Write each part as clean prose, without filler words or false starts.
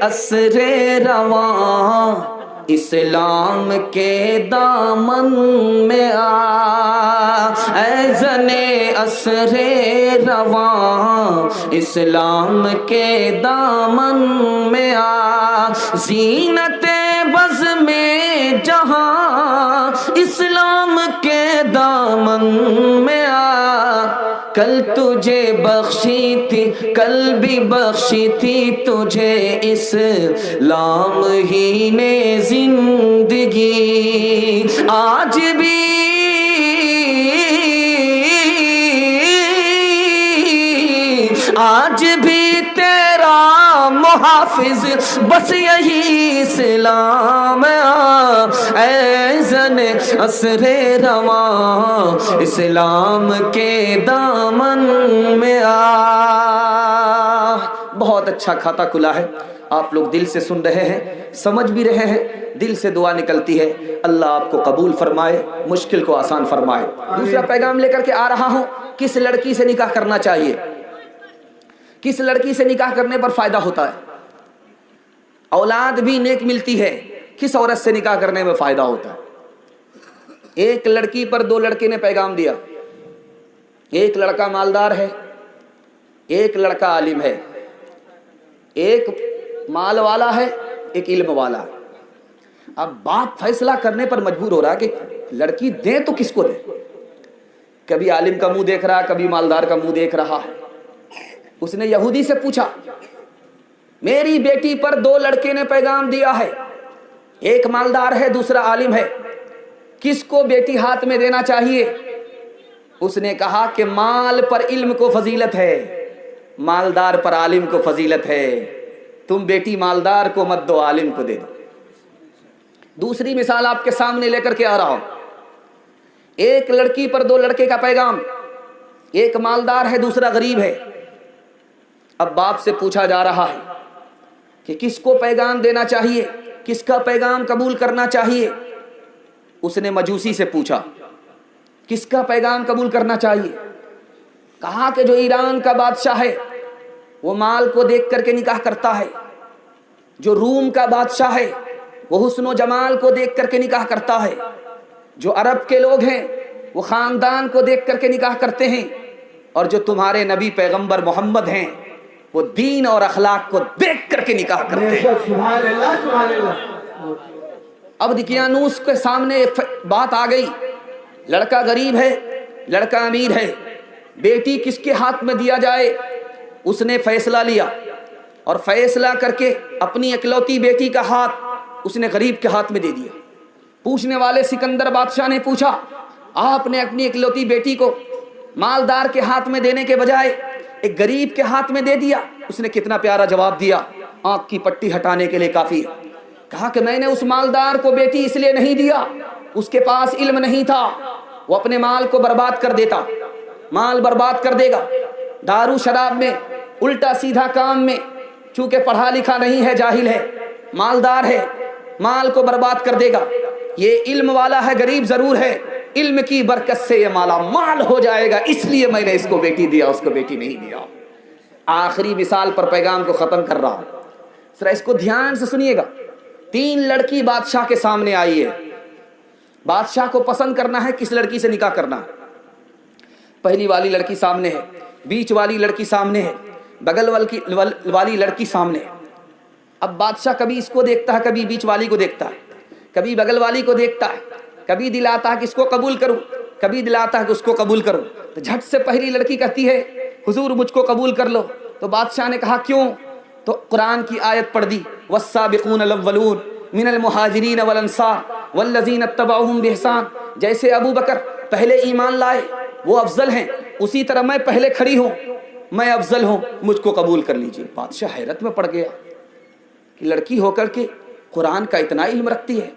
اسرے رواں اسلام کے دامن میں آ، اے زنے اسرے رواں اسلام کے دامن میں آ، زینت بز میں جہاں اسلام کے دامن میں آ، کل تجھے بخشی تھی کل بھی بخشی تھی تجھے اسلام ہی نے زندگی، آج بھی تیرا محافظ بس یہی اسلام، اے زن اسر رواں اسلام کے دامن میں آ۔ بہت اچھا کھاتا کھلا ہے، آپ لوگ دل سے سن رہے ہیں، سمجھ بھی رہے ہیں، دل سے دعا نکلتی ہے، اللہ آپ کو قبول فرمائے، مشکل کو آسان فرمائے۔ دوسرا پیغام لے کر کے آ رہا ہوں، کس لڑکی سے نکاح کرنا چاہیے، کس لڑکی سے نکاح کرنے پر فائدہ ہوتا ہے، اولاد بھی نیک ملتی ہے، کس عورت سے نکاح کرنے میں فائدہ ہوتا ہے۔ ایک لڑکی پر دو لڑکے نے پیغام دیا، ایک لڑکا مالدار ہے، ایک لڑکا عالم ہے، ایک مال والا ہے، ایک علم والا ہے۔ اب باپ فیصلہ کرنے پر مجبور ہو رہا ہے کہ لڑکی دیں تو کس کو دیں، کبھی عالم کا منہ دیکھ رہا ہے، کبھی مالدار کا منہ دیکھ رہا ہے۔ اس نے یہودی سے پوچھا، میری بیٹی پر دو لڑکے نے پیغام دیا ہے، ایک مالدار ہے دوسرا عالم ہے، کس کو بیٹی ہاتھ میں دینا چاہیے؟ اس نے کہا کہ مال پر علم کو فضیلت ہے، مالدار پر عالم کو فضیلت ہے، تم بیٹی مالدار کو مت دو، عالم کو دے دو۔ دوسری مثال آپ کے سامنے لے کر کے آ رہا ہوں، ایک لڑکی پر دو لڑکے کا پیغام، ایک مالدار ہے دوسرا غریب ہے۔ اب باپ سے پوچھا جا رہا ہے کہ کس کو پیغام دینا چاہیے، کس کا پیغام قبول کرنا چاہیے؟ اس نے مجوسی سے پوچھا کس کا پیغام قبول کرنا چاہیے؟ کہا کہ جو ایران کا بادشاہ ہے وہ مال کو دیکھ کر کے نکاح کرتا ہے، جو روم کا بادشاہ ہے وہ حسن و جمال کو دیکھ کر کے نکاح کرتا ہے، جو عرب کے لوگ ہیں وہ خاندان کو دیکھ کر کے نکاح کرتے ہیں، اور جو تمہارے نبی پیغمبر محمد ہیں وہ دین اور اخلاق کو دیکھ کر کے نکاح کرتے ہیں۔ اب دقیانوس کے سامنے بات آ گئی، لڑکا غریب ہے لڑکا امیر ہے، بیٹی کس کے ہاتھ میں دیا جائے؟ اس نے فیصلہ لیا اور فیصلہ کر کے اپنی اکلوتی بیٹی کا ہاتھ اس نے غریب کے ہاتھ میں دے دیا۔ پوچھنے والے سکندر بادشاہ نے پوچھا، آپ نے اپنی اکلوتی بیٹی کو مالدار کے ہاتھ میں دینے کے بجائے ایک غریب کے ہاتھ میں دے دیا؟ اس نے کتنا پیارا جواب دیا، آنکھ کی پٹی ہٹانے کے لیے کافی ہے۔ کہا کہ میں نے اس مالدار کو بیٹی اس لیے نہیں دیا، اس کے پاس علم نہیں تھا، وہ اپنے مال کو برباد کر دیتا، مال برباد کر دے گا دارو شراب میں، الٹا سیدھا کام میں، چونکہ پڑھا لکھا نہیں ہے جاہل ہے، مالدار ہے، مال کو برباد کر دے گا۔ یہ علم والا ہے، غریب ضرور ہے، علم کی برکت سے یہ مالا مال ہو جائے گا، اس لیے میں نے اس کو بیٹی دیا، اس کو بیٹی نہیں دیا۔ آخری مثال پر پیغام کو ختم کر رہا ہوں، ذرا اس کو دھیان سے سنیے گا۔ تین لڑکی بادشاہ کے سامنے آئی ہے، بادشاہ کو پسند کرنا ہے کس لڑکی سے نکاح کرنا ہے۔ پہلی والی لڑکی سامنے ہے، بیچ والی لڑکی سامنے ہے، بغل والی لڑکی سامنے ہے۔ اب بادشاہ کبھی اس کو دیکھتا ہے، کبھی بیچ والی کو دیکھتا ہے، کبھی بغل والی کو دیکھتا ہے، کبھی دل آتا ہے کہ اس کو قبول کروں، کبھی دل آتا ہے کہ اس کو قبول کروں۔ تو جھٹ سے پہلی لڑکی کہتی ہے حضور مجھ کو قبول کر لو۔ تو بادشاہ نے کہا کیوں؟ تو قرآن کی آیت پڑھ دی، والسابقون الاولون من المہاجرین والانصار والذین اتبعوہم بإحسان۔ جیسے ابو بکر پہلے ایمان لائے وہ افضل ہیں، اسی طرح میں پہلے کھڑی ہوں، میں افضل ہوں، مجھ کو قبول کر لیجئے۔ بادشاہ حیرت میں پڑ گیا کہ لڑکی ہو کر کے قرآن کا اتنا علم رکھتی ہے۔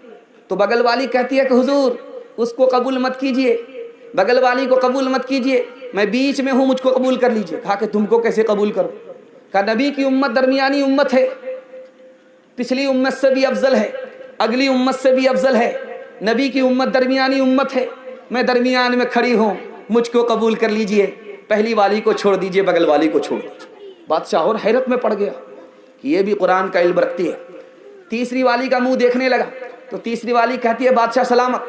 تو بغل والی کہتی ہے کہ حضور اس کو قبول مت کیجئے، بغل والی کو قبول مت کیجئے، میں بیچ میں ہوں، مجھ کو قبول کر لیجئے۔ کہا کہ تم کو کیسے قبول کروں؟ کہا نبی کی امت درمیانی امت ہے، پچھلی امت سے بھی افضل ہے، اگلی امت سے بھی افضل ہے، نبی کی امت درمیانی امت ہے، میں درمیان میں کھڑی ہوں، مجھ کو قبول کر لیجئے، پہلی والی کو چھوڑ دیجئے، بغل والی کو چھوڑ دیجئے۔ بادشاہ اور حیرت میں پڑ گیا کہ یہ بھی قرآن کا علم رکھتی ہے۔ تیسری والی کا منہ دیکھنے لگا تو تیسری والی کہتی ہے بادشاہ سلامت،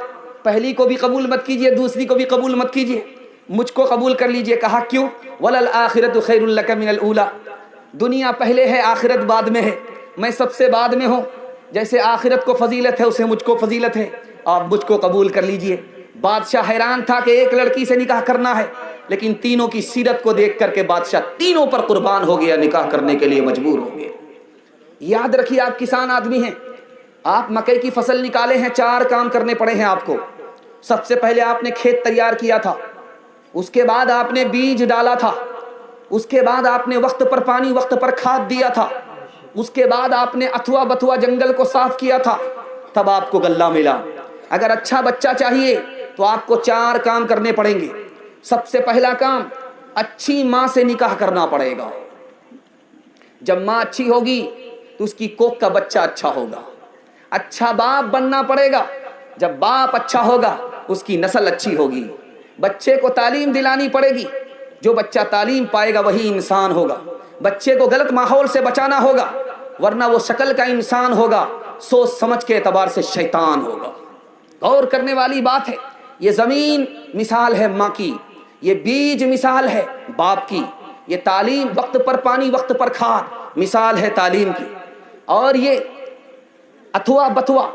پہلی کو بھی قبول مت کیجئے، دوسری کو بھی قبول مت کیجئے، مجھ کو قبول کر لیجئے۔ کہا کیوں؟ وَلَلْآخِرَةُ خَيْرٌ لَكَ مِنَ الْأُولَىٰ، دنیا پہلے ہے آخرت بعد میں ہے، میں سب سے بعد میں ہوں، جیسے آخرت کو فضیلت ہے اسے مجھ کو فضیلت ہے، آپ مجھ کو قبول کر لیجئے۔ بادشاہ حیران تھا کہ ایک لڑکی سے نکاح کرنا ہے، لیکن تینوں کی سیرت کو دیکھ کر کے بادشاہ تینوں پر قربان ہو گیا، نکاح کرنے کے لیے مجبور ہو گیا۔ یاد رکھیے آپ کسان آدمی ہیں، آپ مکئی کی فصل نکالے ہیں، 4 کام کرنے پڑے ہیں آپ کو۔ سب سے پہلے آپ نے کھیت تیار کیا تھا، اس کے بعد آپ نے بیج ڈالا تھا، اس کے بعد آپ نے وقت پر پانی وقت پر کھاد دیا تھا، اس کے بعد آپ نے اتھوا بتھوا جنگل کو صاف کیا تھا، تب آپ کو غلہ ملا۔ اگر اچھا بچہ چاہیے تو آپ کو 4 کام کرنے پڑیں گے۔ سب سے پہلا کام، اچھی ماں سے نکاح کرنا پڑے گا۔ جب ماں اچھی ہوگی تو اس کی کوکھ کا بچہ اچھا ہوگا۔ اچھا باپ بننا پڑے گا، جب باپ اچھا ہوگا اس کی نسل اچھی ہوگی۔ بچے کو تعلیم دلانی پڑے گی، جو بچہ تعلیم پائے گا وہی انسان ہوگا۔ بچے کو غلط ماحول سے بچانا ہوگا، ورنہ وہ شکل کا انسان ہوگا، سوچ سمجھ کے اعتبار سے شیطان ہوگا۔ غور کرنے والی بات ہے، یہ زمین مثال ہے ماں کی، یہ بیج مثال ہے باپ کی، یہ تعلیم وقت پر پانی وقت پر کھاد مثال ہے تعلیم کی، اور یہ اتھوا بتھوا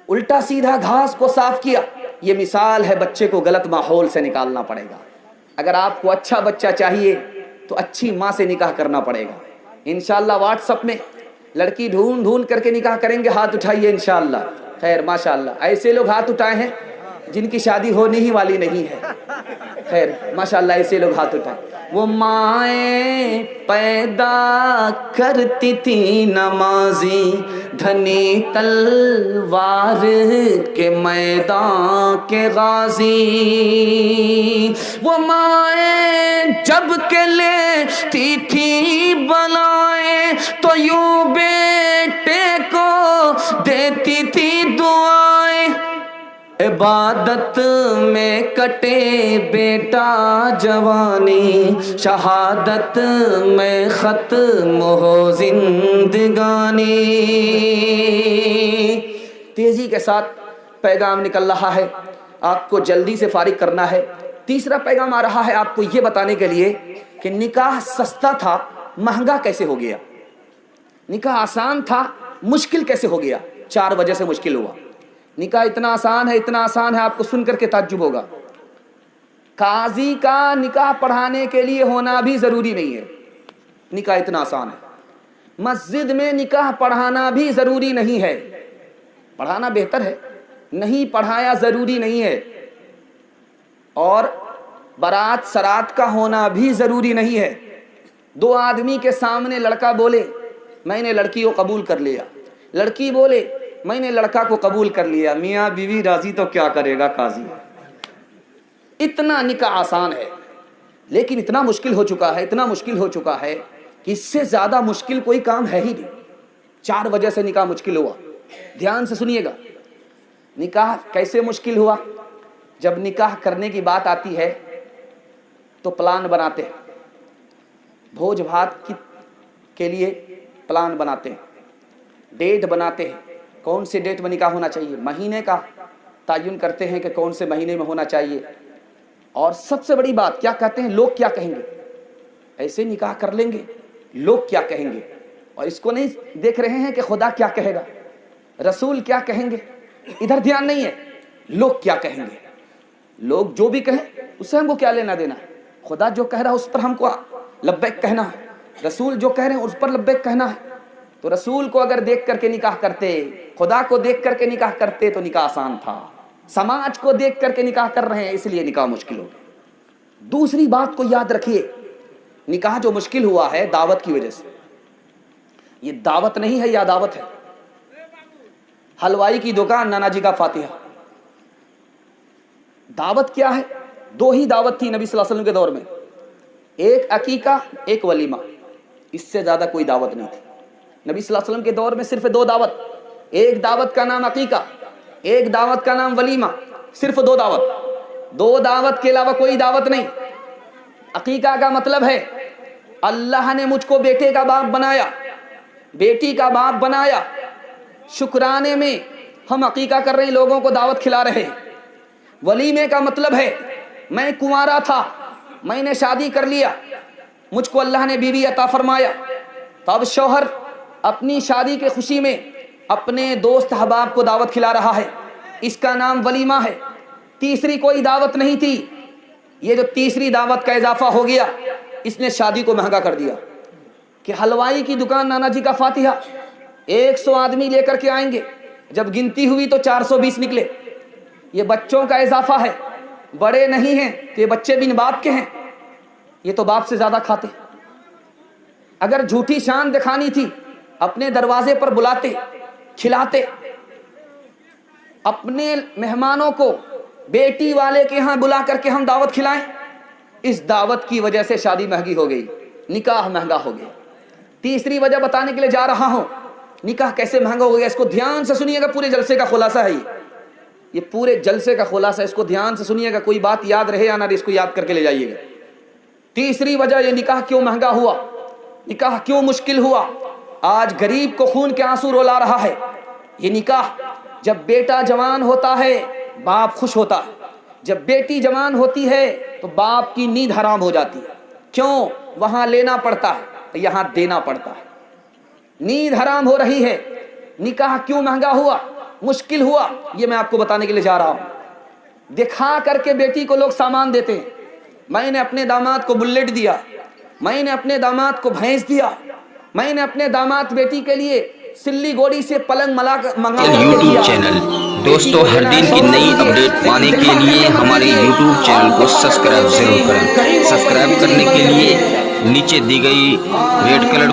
الٹا سیدھا گھاس کو صاف کیا، یہ مثال ہے بچے کو غلط ماحول سے نکالنا پڑے گا۔ اگر آپ کو اچھا بچہ چاہیے تو اچھی ماں سے نکاح کرنا پڑے گا۔ انشاءاللہ واٹس ایپ میں لڑکی ڈھونڈ کر کے نکاح کریں گے، ہاتھ اٹھائیے انشاءاللہ۔ خیر ماشاءاللہ، ایسے لوگ ہاتھ اٹھائے ہیں جن کی شادی ہونے ہی والی نہیں ہے۔ خیر ماشاءاللہ، ایسے لوگ ہاتھ اٹھائیں۔ وہ مائیں پیدا کرتی تھی نمازی، دھنی تلوار کے میدان کے غازی۔ وہ مائیں جب کہ لیتی تھی بلائیں تو یوں بیٹے کو دیتی تھی دعائیں۔ عبادت میں کٹے بیٹا جوانی، شہادت میں ختم ہو زندگانی۔ تیزی کے ساتھ پیغام نکل رہا ہے، آپ کو جلدی سے فارغ کرنا ہے۔ تیسرا پیغام آ رہا ہے آپ کو یہ بتانے کے لیے کہ نکاح سستا تھا، مہنگا کیسے ہو گیا؟ نکاح آسان تھا، مشکل کیسے ہو گیا؟ 4 وجہ سے مشکل ہوا۔ نکاح اتنا آسان ہے آپ کو سن کر کے تعجب ہوگا۔ قاضی کا نکاح پڑھانے کے لیے ہونا بھی ضروری نہیں ہے، نکاح اتنا آسان ہے۔ مسجد میں نکاح پڑھانا بھی ضروری نہیں ہے، پڑھانا بہتر ہے، نہیں پڑھایا ضروری نہیں ہے۔ اور بارات سرات کا ہونا بھی ضروری نہیں ہے۔ 2 آدمی کے سامنے لڑکا بولے میں نے لڑکی کو قبول کر لیا، لڑکی بولے میں نے لڑکا کو قبول کر لیا، میاں بیوی راضی تو کیا کرے گا قاضی؟ اتنا نکاح آسان ہے، لیکن اتنا مشکل ہو چکا ہے کہ اس سے زیادہ مشکل کوئی کام ہے ہی نہیں۔ 4 وجہ سے نکاح مشکل ہوا۔ دھیان سے سنیے گا، نکاح کیسے مشکل ہوا؟ جب نکاح کرنے کی بات آتی ہے تو پلان بناتے ہیں، بھوج بھات کے لیے پلان بناتے ہیں، ڈیٹ بناتے ہیں، کون سے ڈیٹ میں نکاح ہونا چاہیے، مہینے کا تعین کرتے ہیں کہ کون سے مہینے میں ہونا چاہیے۔ اور سب سے بڑی بات کیا کہتے ہیں، لوگ کیا کہیں گے؟ ایسے نکاح کر لیں گے، لوگ کیا کہیں گے؟ اور اس کو نہیں دیکھ رہے ہیں کہ خدا کیا کہے گا، رسول کیا کہیں گے، ادھر دھیان نہیں ہے، لوگ کیا کہیں گے۔ لوگ جو بھی کہیں اس سے ہم کو کیا لینا دینا ہے؟ خدا جو کہہ رہا ہے اس پر ہم کو لبیک کہنا ہے، رسول جو کہہ رہے ہیں اس پر لبیک کہنا ہے۔ تو رسول کو اگر دیکھ کر کے نکاح کرتے، خدا کو دیکھ کر کے نکاح کرتے تو نکاح آسان تھا۔ سماج کو دیکھ کر کے نکاح کر رہے ہیں، اس لیے نکاح مشکل ہو گیا۔ دوسری بات کو یاد رکھیے، نکاح جو مشکل ہوا ہے دعوت کی وجہ سے۔ یہ دعوت نہیں ہے، یا دعوت ہے؟ حلوائی کی دکان، نانا جی کا فاتحہ۔ دعوت کیا ہے؟ 2 ہی دعوت تھی نبی صلی اللہ علیہ وسلم کے دور میں، ایک عقیقہ، ایک ولیمہ، اس سے زیادہ کوئی دعوت نہیں تھی۔ نبی صلی اللہ علیہ وسلم کے دور میں صرف 2 دعوت، ایک دعوت کا نام عقیقہ، ایک دعوت کا نام ولیمہ، صرف 2 دعوت، 2 دعوت کے علاوہ کوئی دعوت نہیں۔ عقیقہ کا مطلب ہے اللہ نے مجھ کو بیٹے کا باپ بنایا، بیٹی کا باپ بنایا، شکرانے میں ہم عقیقہ کر رہے ہیں، لوگوں کو دعوت کھلا رہے ہیں۔ ولیمے کا مطلب ہے میں کنوارا تھا، میں نے شادی کر لیا، مجھ کو اللہ نے بیوی عطا فرمایا، تو اب شوہر اپنی شادی کے خوشی میں اپنے دوست احباب کو دعوت کھلا رہا ہے، اس کا نام ولیمہ ہے۔ تیسری کوئی دعوت نہیں تھی، یہ جو تیسری دعوت کا اضافہ ہو گیا اس نے شادی کو مہنگا کر دیا کہ حلوائی کی دکان نانا جی کا فاتحہ 100 آدمی لے کر کے آئیں گے، جب گنتی ہوئی تو 420 نکلے۔ یہ بچوں کا اضافہ ہے، بڑے نہیں ہیں کہ یہ بچے بن باپ کے ہیں، یہ تو باپ سے زیادہ کھاتے۔ اگر جھوٹی شان دکھانی تھی اپنے دروازے پر بلاتے، کھلاتے۔ اپنے مہمانوں کو بیٹی والے کے ہاں بلا کر کے ہم دعوت کھلائیں، اس دعوت کی وجہ سے شادی مہنگی ہو گئی، نکاح مہنگا ہو گیا۔ تیسری وجہ بتانے کے لیے جا رہا ہوں نکاح کیسے مہنگا ہو گیا، اس کو دھیان سے سنیے گا، پورے جلسے کا خلاصہ ہے یہ پورے جلسے کا خلاصہ، اس کو دھیان سے سنیے گا، کوئی بات یاد رہے یا نہ رہے اس کو یاد کر کے لے جائیے گا۔ تیسری وجہ یہ نکاح کیوں مہنگا ہوا، نکاح کیوں مشکل ہوا، آج غریب کو خون کے آنسو رولا رہا ہے۔ یہ نکاح، جب بیٹا جوان ہوتا ہے باپ خوش ہوتا ہے، جب بیٹی جوان ہوتی ہے تو باپ کی نیند حرام ہو جاتی ہے۔ کیوں؟ وہاں لینا پڑتا ہے، یہاں دینا پڑتا ہے، نیند حرام ہو رہی ہے۔ نکاح کیوں مہنگا ہوا، مشکل ہوا، یہ میں آپ کو بتانے کے لیے جا رہا ہوں۔ دکھا کر کے بیٹی کو لوگ سامان دیتے ہیں، میں نے اپنے داماد کو بلیٹ دیا، میں نے اپنے داماد کو بھینس دیا، میں نے اپنے داماد بیٹی کے لیے سلی گوڑی سے پلنگ منگا یوٹیوب چینل دوستو ہر دن کی نئی اپڈیٹ پانے کے لیے ہمارے یوٹیوب چینل کو سبسکرائب ضرور کریں۔ سبسکرائب کرنے کے لیے نیچے دی گئی ریڈ کلر